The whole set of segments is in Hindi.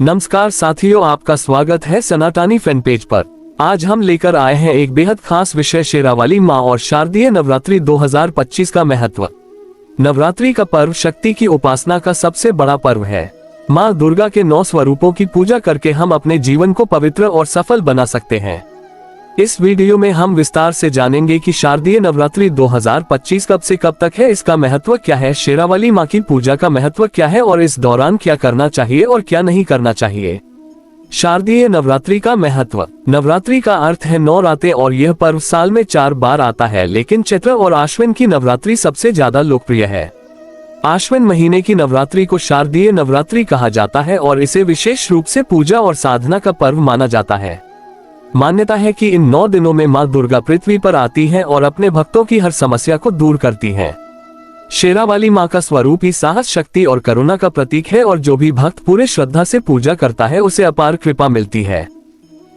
नमस्कार साथियों, आपका स्वागत है सनातनी फैन पेज पर। आज हम लेकर आए हैं एक बेहद खास विषय, शेरावाली माँ और शारदीय नवरात्रि 2025 का महत्व। नवरात्रि का पर्व शक्ति की उपासना का सबसे बड़ा पर्व है। माँ दुर्गा के 9 स्वरूपों की पूजा करके हम अपने जीवन को पवित्र और सफल बना सकते हैं। इस वीडियो में हम विस्तार से जानेंगे कि शारदीय नवरात्रि 2025 कब से कब तक है, इसका महत्व क्या है, शेरावाली माँ की पूजा का महत्व क्या है और इस दौरान क्या करना चाहिए और क्या नहीं करना चाहिए। शारदीय नवरात्रि का महत्व। नवरात्रि का अर्थ है 9 रातें और यह पर्व साल में 4 बार आता है, लेकिन चैत्र और आश्विन की नवरात्रि सबसे ज्यादा लोकप्रिय है। आश्विन महीने की नवरात्रि को शारदीय नवरात्रि कहा जाता है और इसे विशेष रूप से पूजा और साधना का पर्व माना जाता है। मान्यता है कि इन 9 दिनों में माँ दुर्गा पृथ्वी पर आती हैं और अपने भक्तों की हर समस्या को दूर करती हैं। शेरावाली माँ का स्वरूप ही साहस, शक्ति और करुणा का प्रतीक है और जो भी भक्त पूरे श्रद्धा से पूजा करता है उसे अपार कृपा मिलती है।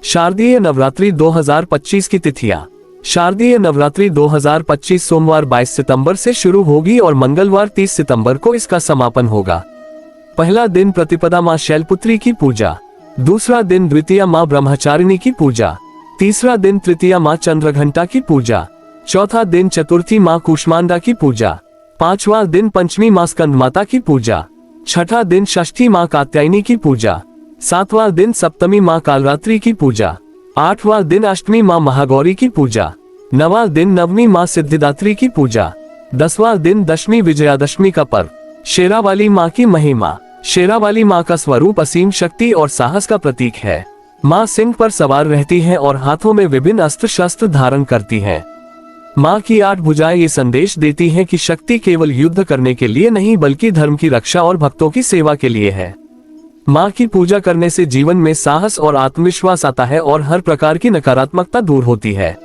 शारदीय नवरात्रि 2025 की तिथियां। शारदीय नवरात्रि 2025 सोमवार 22 सितंबर से शुरू होगी और मंगलवार 30 सितंबर को इसका समापन होगा। पहला दिन प्रतिपदा माँ शैलपुत्री की पूजा, दूसरा दिन द्वितीया माँ ब्रह्मचारिणी की पूजा, तीसरा दिन तृतीया माँ चंद्रघंटा की पूजा, चौथा दिन चतुर्थी माँ कूष्मांडा की पूजा, पांचवा दिन पंचमी माँ स्कंदमाता की पूजा, छठा दिन षष्ठी माँ कात्यायनी की पूजा, सातवां दिन सप्तमी माँ कालरात्रि की पूजा, आठवां दिन अष्टमी माँ महागौरी की पूजा, नवां दिन नवमी माँ सिद्धिदात्री की पूजा, 10वां दिन दशमी विजयादशमी का पर्व। शेरावाली माँ की महिमा। शेरावाली माँ का स्वरूप असीम शक्ति और साहस का प्रतीक है। माँ सिंह पर सवार रहती हैं और हाथों में विभिन्न अस्त्र शस्त्र धारण करती हैं। माँ की 8 भुजाएं ये संदेश देती हैं कि शक्ति केवल युद्ध करने के लिए नहीं बल्कि धर्म की रक्षा और भक्तों की सेवा के लिए है। माँ की पूजा करने से जीवन में साहस और आत्मविश्वास आता है और हर प्रकार की नकारात्मकता दूर होती है।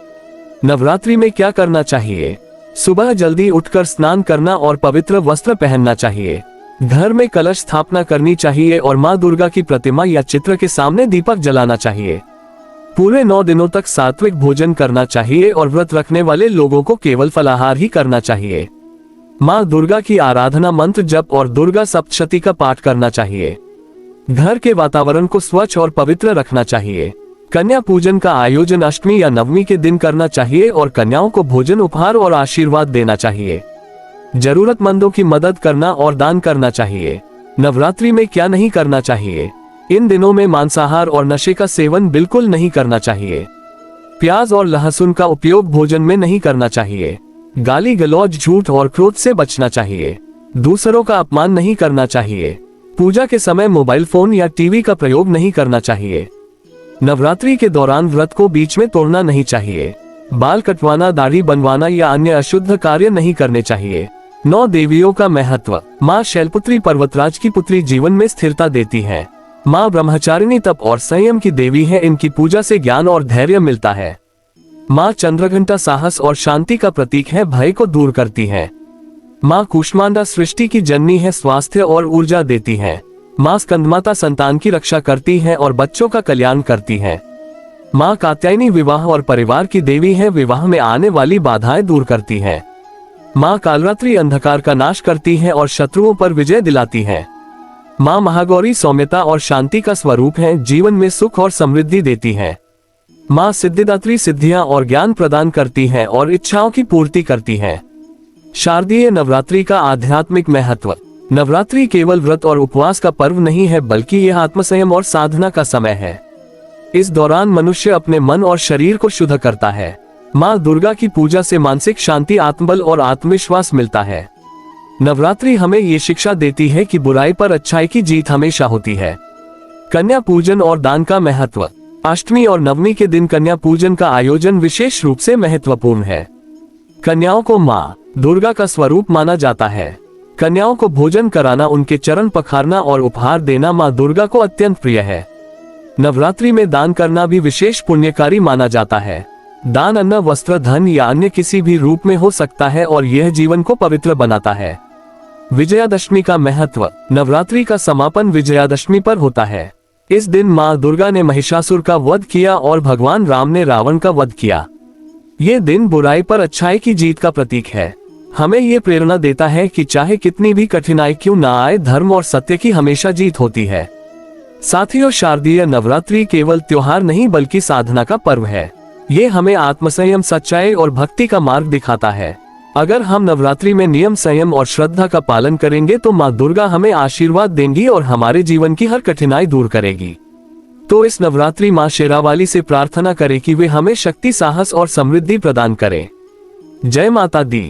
नवरात्रि में क्या करना चाहिए? सुबह जल्दी उठकर स्नान करना और पवित्र वस्त्र पहनना चाहिए। घर में कलश स्थापना करनी चाहिए और माँ दुर्गा की प्रतिमा या चित्र के सामने दीपक जलाना चाहिए। पूरे 9 दिनों तक सात्विक भोजन करना चाहिए और व्रत रखने वाले लोगों को केवल फलाहार ही करना चाहिए। माँ दुर्गा की आराधना, मंत्र जप और दुर्गा सप्तशती का पाठ करना चाहिए। घर के वातावरण को स्वच्छ और पवित्र रखना चाहिए। कन्या पूजन का आयोजन अष्टमी या नवमी के दिन करना चाहिए और कन्याओं को भोजन, उपहार और आशीर्वाद देना चाहिए। जरूरतमंदों की मदद करना और दान करना चाहिए। नवरात्रि में क्या नहीं करना चाहिए? इन दिनों में मांसाहार और नशे का सेवन बिल्कुल नहीं करना चाहिए। प्याज और लहसुन का उपयोग भोजन में नहीं करना चाहिए। गाली गलौज, झूठ और क्रोध से बचना चाहिए। दूसरों का अपमान नहीं करना चाहिए। पूजा के समय मोबाइल फोन या टीवी का प्रयोग नहीं करना चाहिए। नवरात्रि के दौरान व्रत को बीच में तोड़ना नहीं चाहिए। बाल कटवाना, दाढ़ी बनवाना या अन्य अशुद्ध कार्य नहीं करने चाहिए। 9 देवियों का महत्व। माँ शैलपुत्री पर्वतराज की पुत्री जीवन में स्थिरता देती हैं। माँ ब्रह्मचारिणी तप और संयम की देवी है। इनकी पूजा से ज्ञान और धैर्य मिलता है। माँ चंद्रघंटा साहस और शांति का प्रतीक है, भय को दूर करती हैं। माँ कूष्मांडा सृष्टि की जननी है, स्वास्थ्य और ऊर्जा देती हैं। माँ स्कंदमाता संतान की रक्षा करती हैं और बच्चों का कल्याण करती हैं। माँ कात्यायनी विवाह और परिवार की देवी है, विवाह में आने वाली बाधाएं दूर करती हैं। माँ कालरात्रि अंधकार का नाश करती है और शत्रुओं पर विजय दिलाती है। माँ महागौरी सौम्यता और शांति का स्वरूप है, जीवन में सुख और समृद्धि देती है। माँ सिद्धिदात्री सिद्धियां और ज्ञान प्रदान करती हैं और इच्छाओं की पूर्ति करती हैं। शारदीय नवरात्रि का आध्यात्मिक महत्व। नवरात्रि केवल व्रत और उपवास का पर्व नहीं है बल्कि यह आत्मसंयम और साधना का समय है। इस दौरान मनुष्य अपने मन और शरीर को शुद्ध करता है। माँ दुर्गा की पूजा से मानसिक शांति, आत्मबल और आत्मविश्वास मिलता है। नवरात्रि हमें ये शिक्षा देती है कि बुराई पर अच्छाई की जीत हमेशा होती है। कन्या पूजन और दान का महत्व। अष्टमी और नवमी के दिन कन्या पूजन का आयोजन विशेष रूप से महत्वपूर्ण है। कन्याओं को माँ दुर्गा का स्वरूप माना जाता है। कन्याओं को भोजन कराना, उनके चरण पखारना और उपहार देना माँ दुर्गा को अत्यंत प्रिय है। नवरात्रि में दान करना भी विशेष पुण्यकारी माना जाता है। दान अन्न, वस्त्र, धन या अन्य किसी भी रूप में हो सकता है और यह जीवन को पवित्र बनाता है। विजयादशमी का महत्व। नवरात्रि का समापन विजयादशमी पर होता है। इस दिन माँ दुर्गा ने महिषासुर का वध किया और भगवान राम ने रावण का वध किया। ये दिन बुराई पर अच्छाई की जीत का प्रतीक है। हमें ये प्रेरणा देता है कि चाहे कितनी भी कठिनाई क्यों ना आए, धर्म और सत्य की हमेशा जीत होती है। साथियों, शारदीय नवरात्रि केवल त्योहार नहीं बल्कि साधना का पर्व है। ये हमें आत्मसंयम, सच्चाई और भक्ति का मार्ग दिखाता है। अगर हम नवरात्रि में नियम, संयम और श्रद्धा का पालन करेंगे तो माँ दुर्गा हमें आशीर्वाद देंगी और हमारे जीवन की हर कठिनाई दूर करेगी। तो इस नवरात्रि माँ शेरावाली से प्रार्थना करें कि वे हमें शक्ति, साहस और समृद्धि प्रदान करें। जय माता दी।